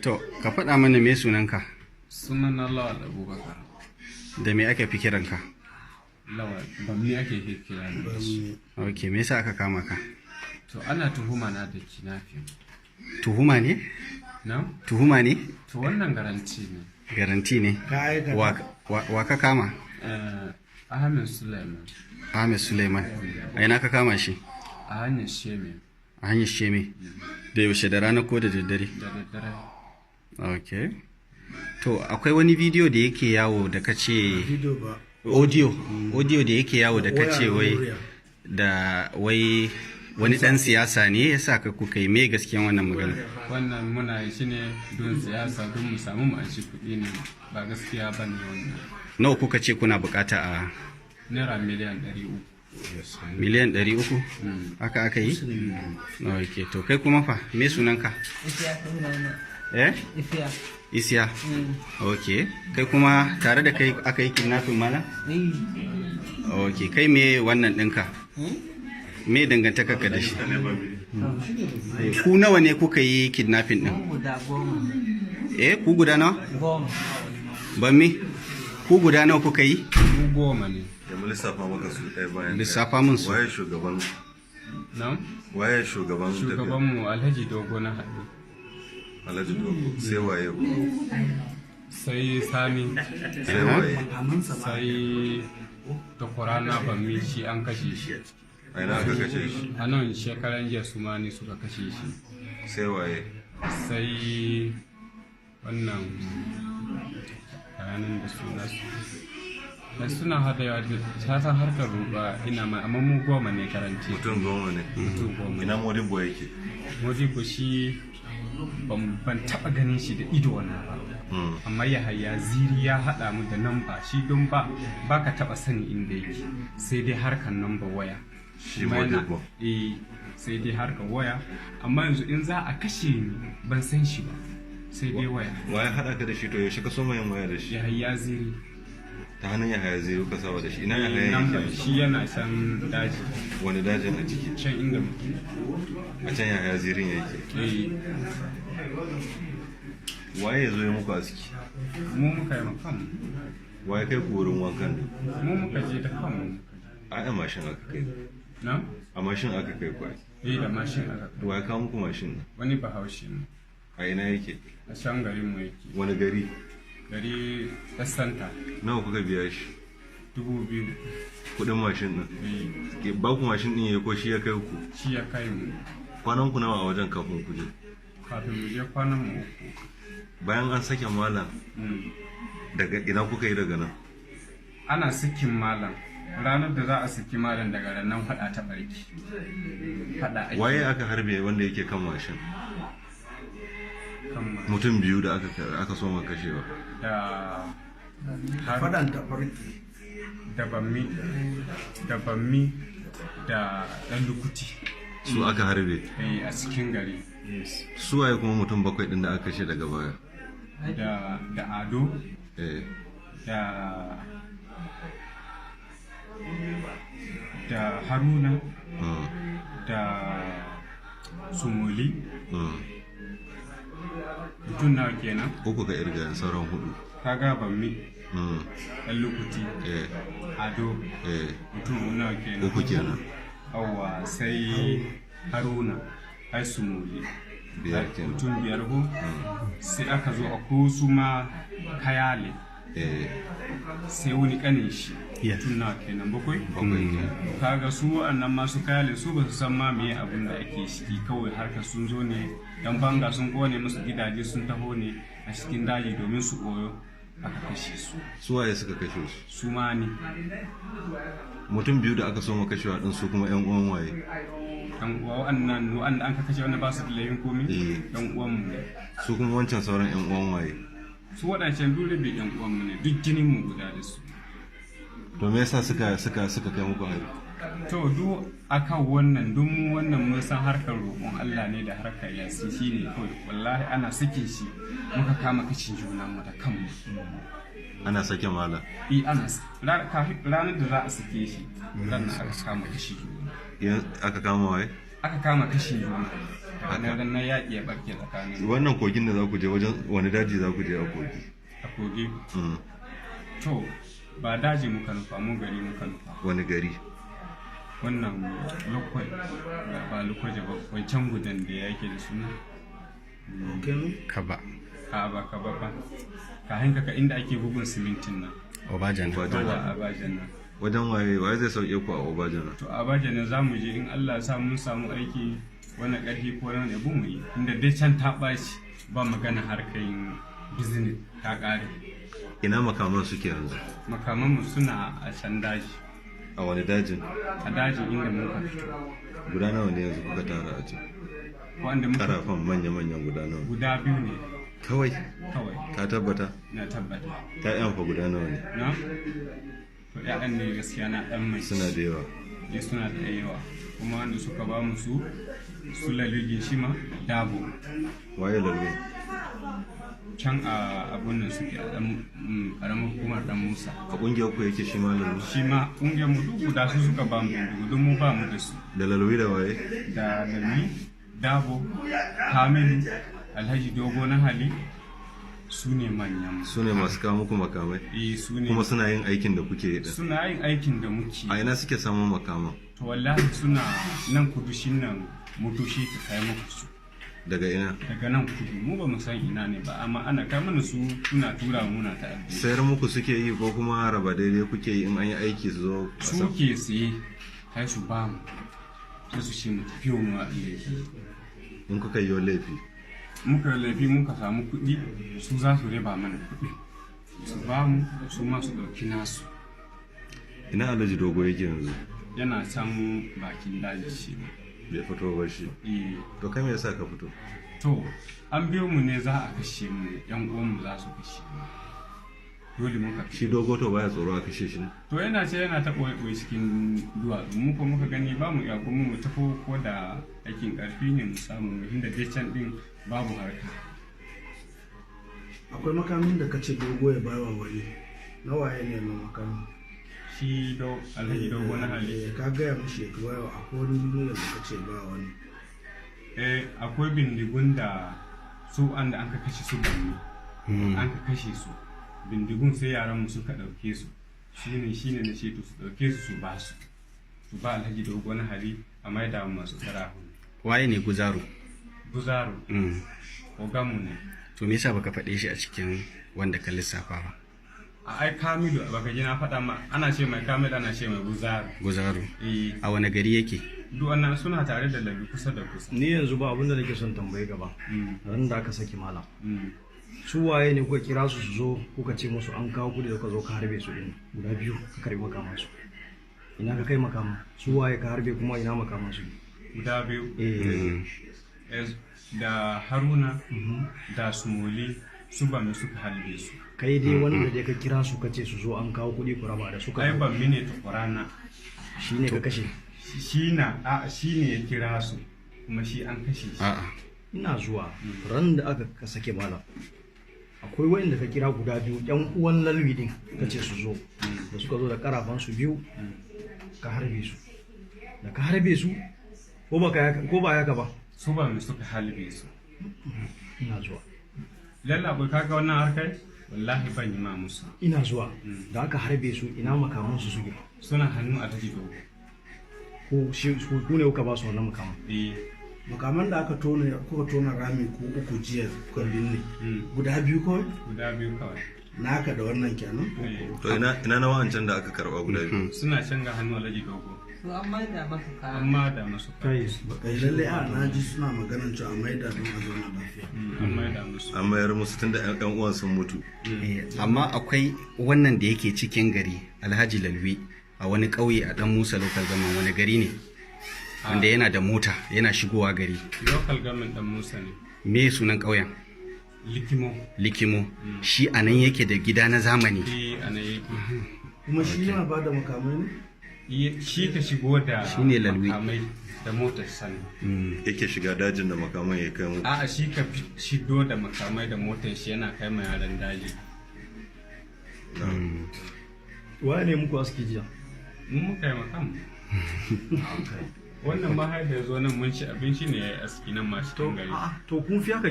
To, ka faɗa mana me sunanka? Sunan Lawal Abubakar. Da me aka fi kiranka? Lawal, ba ni ake kira da shi. Ok, me yasa aka kama ka? To ana tuhuma na da kidnapping. Tuhuma ne? Na? Tuhuma ne? To wannan garanti ne. Garanti ne? Wa ka kama? Ahmed Suleiman. Ahmed Suleiman. A ina ka kama shi? A hanyar Sheme. A hanyar Sheme. Da yaushe, da rana ko da daddare? Da daddare. Ok. To, akwai wani bidiyo da yake yawo da ka ce... Video ba. Audio da yake yawo da ka ce wai wani ɗan siyasa ne ya sa ka kuka yi mai gaskiyan wannan magana. Wannan muna yi shi ne don siyasa don mu samu mu anshi kuɗi ne, ba gaskiya ba ne wannan. Nawa kuka ce kuna bukata a... Naira miliyan 300. Miliyan 300? Haka aka yi? Ok, to kai kuma fa, me sunanka? Eh? Isiya. Ok, kai kuma tare da kai aka yi kidnapping mana? Ok, kai me wannan ɗinka? Me dangantaka ka da shi? Ku nawa ne kuka yi kidnapping ɗin? Eh, ku guda nawa? Ban mi? Ku guda nawa kuka yi? Mu 10 ne. Mu lissafa maka su ɗaya bayan lissafa mun su. Waye shugaban? Na? Waye shugaban? Shugabanmu Alhaji Dogo na haɗu. Alhaji Dogo. Sai waye? Sai Sani. Sai waye? Sai Tokorana Bammi, shi an kashe shi. A ina aka kashe shi? A nan shekaran jiya su mani suka kashe shi. Sai waye? Sai wannan bayanan da suna da suna hada yawa ta san harkar ruba ina mai amma mu 10 ne karanci. Mutum 10 ne. Mutum 10. Ina Modibo yake? Modibo shi ban taba ganin shi da ido na ba. Amma Yahaya Ziri ya hada mu da namba shi don ba ka taba sani inda yake sai dai harkar namba waya. Shi Modibo. Sai dai harkar waya amma yanzu in za a kashe ni ban san shi ba sai dai waya. Waye hada ka da shi to yaushe ka so mai waya da shi? Yahaya Ziri. Ta hannun Yahaya Ziri ka sawa da shi. Ina Yahaya yake? Shi yana can daji. Wani dajin a ciki? Can inda muke. A can Yahaya Zirin yake? Waye ya zo ya muku aski? Mu muka yi kanmu. Waye kai ku wurin wankan? Mu muka je da kanmu. A mashin aka kai. Na? A mashin aka kai kwai. Da mashin aka kai. Waye kawo muku mashin? Wani bahaushe ne. A ina yake? A can garin mu yake. Wani gari? Gari Santa. Nawa kuka biya shi? 2000. Kudin mashin din? Ba ku mashin din ya ko shi ya kai ku? Shi ya kai mu. Kwanan ku nawa a wajen kafin ku je? Kafin mu je kwanan mu 3. Bayan an sake malam, daga ina kuka yi daga nan? Ana sakin malam. Ranar da za a saki malam daga nan faɗa ta barki. Faɗa ake. Waye aka harbe wanda yake kan mashin? Mutum 2 da aka so maka kashewa. Da faɗan ta farki. Da bammi da ɗan lukuti. Su aka harbe? A cikin gari. Su waye kuma mutum 7 din da aka kashe daga baya? Da Ado. Da Haruna. Da Sumuli. Mutum nawa kenan? Uku ka irga sauran 4. Kaga bammi. Ɗan lukuti. Ado. Mutum nawa kenan? 3 kenan. Yawwa sai Haruna. Ai Sumuli. 5 kenan. Mutum 5 ko? Sai aka zo a kusu ma Kayale. Sai wani kanin shi. Mutum nawa kenan? 7 kenan. Kaga su wa'annan masu Kayale su ba su san ma meye abin da ake ciki, kawai harkar sun zo ne dan banga sun kone musu gidaje sun taho ne a cikin daji domin su koyo aka kashe su. Su waye suka kashe su? Su ma ne. Mutum 2 da aka so maka kashewa din su kuma ƴan uwan waye? Ɗan uwa wa'annan wanda an ka kashe wanda ba su da laifin komai? Ɗan uwan mu. Su kuma wancan sauran ƴan uwan waye? Su waɗancan dole da ƴan uwan mu ne, duk jinin mu guda da su. To me yasa suka kai muku hari? To duk akan wannan duk mu wannan mun san harkar roƙon Allah ne da harkar yasi shine kawai wallahi ana sake shi muka kama kashin junan mu da kanmu. Ana sake mala? Ana ranar da za a sake shi ranar aka kama kashi juna. Aka kama waye? Aka kama kashin juna. na yaƙi ya barke tsakanin wannan kogin da za ku je wajen wani daji za ku je a kogi? a kogi. To ba daji muka nufa, mu gari muka nufa. Wani gari? Wannan lokwai ba lokwaje ba, wancan gudan da yake da suna Kaba. ba ka hanka ka inda ake bugun simintin nan. Obajan. Abajan nan. Wajen waye zai sauke ku a Obajan? To Abajan nan za mu je in Allah sa mun samu aiki wani ƙarfi ko wani abu mu yi, inda dai can ta ɓaci ba magana harkar business ta ƙare. Ina makaman suke yanzu? Makamanmu suna a can daji. A wani dajin? A dajin inda muka fito. Guda nawa ne yanzu kuka tara a can? Wanda muka karafan manya-manyan guda nawa? Guda 2 ne. Kawai? Kawai. Ka tabbata? Na tabbata. Ta'yan fa guda nawa ne? Na? To ƴaƴan ne gaskiya na ɗan mai. Suna da yawa? Suna da yawa. Kuma wanda suka ba mu su lalugin shi ma dabo. Waye lalu? Can a abun nan suke a ɗan ƙaramin hukumar ɗan Musa. A ƙungiyar ku yake shi ma lalu? Shi ma ƙungiyar mu duk guda su suka ba mu bindigu don mu ba mu da su. Da lalwi da waye? Da lalwi, dabo, kamilu, alhaji dogo na hali, su ne manyan. Su ne masu kawo muku makamai? Su ne. Kuma suna yin aikin da kuke yi? Suna yin aikin da muke. A ina suke samun makaman? To wallahi suna nan kudushin nan motoci ta kai muku su. Daga ina? Daga nan kudu, mu ba mu san ina ne ba, amma ana kai mana su suna tura muna ta addini. Sayar muku suke yi ko kuma raba daidai kuke yi in an yi aiki su zo? Su ke siye, kai su ba mu, sai su ce mu tafi mu a laifi. In kuka yi laifi? Muka laifi muka samu kuɗi, su za su riba mana kuɗi. Su ba mu, su ma su ɗauki nasu. Ina Alhaji Dogo yake yanzu? Yana can bakin daji shi ne. Bai fito ba shi? To kai me yasa ka fito? To an biyo mu ne za a kashe mu, yan uwanmu za su kashe mu. Dole muka shi Dogo to baya tsoro a kashe shi ne? To yana ce yana ta ɓoye cikin duwatsu, mu ko muka gani ba mu iya kuma mu tafi ko da aikin ƙarfi ne mu samu, inda dai can ɗin babu harka. Akwai makamin da kace Dogo ya bawa wani, na waye ne mai makamin? Shi Alhaji Dogo na hali. Ka gaya mishi ya bawa, akwai wani bindigun da kace ba wani? Akwai bindigun da su an da an ka kashe su banne, an ka kashe su. Bindigun sai yaran mu suka ɗauke su, shine na ce to su ɗauke su ba su ba Alhaji Dogo na hali a maida masu tsara. Waye ne Guzaro? Guzaro ogamu ne. To me yasa baka faɗe shi a cikin wanda ka lissafa ba? Ai Kamilu baka ji na faɗa ma, ana ce mai Kamilu ana ce mai Guzaro. A wani gari yake? Duk wannan suna tare da labi kusa da kusa. Ni yanzu ba abin da nake son tambaye gaba. Ran da aka saki malam. Su waye ne kuka kira su zo kuka ce musu an kawo kudi da ka zo ka harbe su din guda 2 ka karbi makaman su? Ina ka kai makaman? Su waye ka harbe kuma ina makaman su? Guda 2. Da Haruna da Sumoli su ba mu suka halbe su. Kai dai wanda da ka kira su kace su zo an kawo kudi ku raba da suka? Ai ban mine ta Qur'ana. Shine ka kashe? Shi ne ya kira su kuma shi an kashe shi. Ina zuwa ran da aka sake malam. Akwai wanda ka kira guda 2 yan uwan lalwi din kace su zo. Da suka zo da karafan su 2 ka harbe su. Da ka harbe su ko ba yaka ba? Su ba mu suka halbe su. Ina zuwa. Lalla bai kaga wannan harkar? Wallahi ban yi ma musu. Ina zuwa. Da aka harbe su ina makaman su suke? Suna hannu a Alhaji Dogo. Ku ne kuka ba su wannan makaman? Makaman da kuka tona rami ko 3 jiya kuka binne guda 2 kawai? Guda 2 kawai. Naka da wannan kenan? To ina na wancan da aka karba guda 2? Suna can ga hannu Alhaji Dogo. To an maida masu kaya. An maida masu kaya. Kai lalle na ji suna maganan cewa a maida don a zauna lafiya. An maida musu. An mayar musu tunda ƴan uwan sun mutu. Amma akwai wannan da yake cikin gari Alhaji Lalwi a wani ƙauye a Dan Musa local government, wani gari ne? Wanda yana da mota yana shigowa gari. Local government Dan Musa ne. Me sunan ƙauyen? Likimo. Shi a nan yake da gida na zamani. A nan yake. Kuma shi yana ba da makamai ne? Shi ka shigo da makamai da motar sani. Yake shiga dajin da makamai ya kai mu? A'a shi ka shigo da makamai da motar shi yana kai ma yaran daji. Waye ne muku aski jiya? Mun muka yi makam. wannan ma har da zo nan mun ci abinci ne ya yi aski nan ma cikin gari to kun fi haka